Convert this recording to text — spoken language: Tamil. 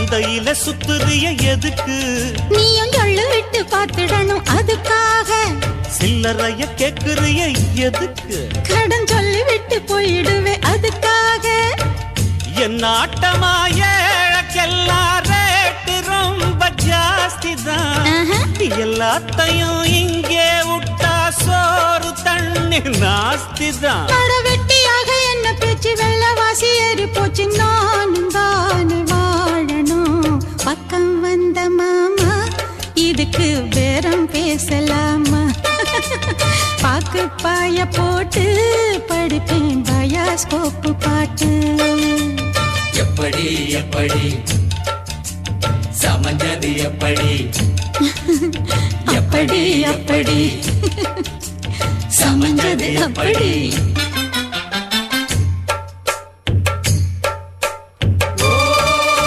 சந்தையில சுத்துறிய எதுக்கு? நீயும் சொல்லு விட்டு பார்த்துடணும் அதுக்காக. சில்லறைய கேக்குறிய எதுக்கு? கடன் சொல்லி விட்டு போயிடுவே அதுக்காக. என் ஆட்டமா ஏழக்கெல்லாம் ரேட்டு ரொம்ப ஜாஸ்தி தான். எல்லாத்தையும் இங்கே விட்டா சோறு தண்ணி நாஸ்தி தான். வெட்டியாக என்ன பேச்சு வெள்ளவாசி ஏறி போச்சு. நானும் தானே வாழணும். பக்கம் வந்த மாமா இதுக்கு பேரம் பேசலாமா? பாக்கு பாய போட்டு படிப்பேன் பயாஸ்கோப்பு பாட்டு. எப்படி எப்படி சமஞ்சது எப்படி? அப்படி அப்படி சமஞ்சது அப்படி.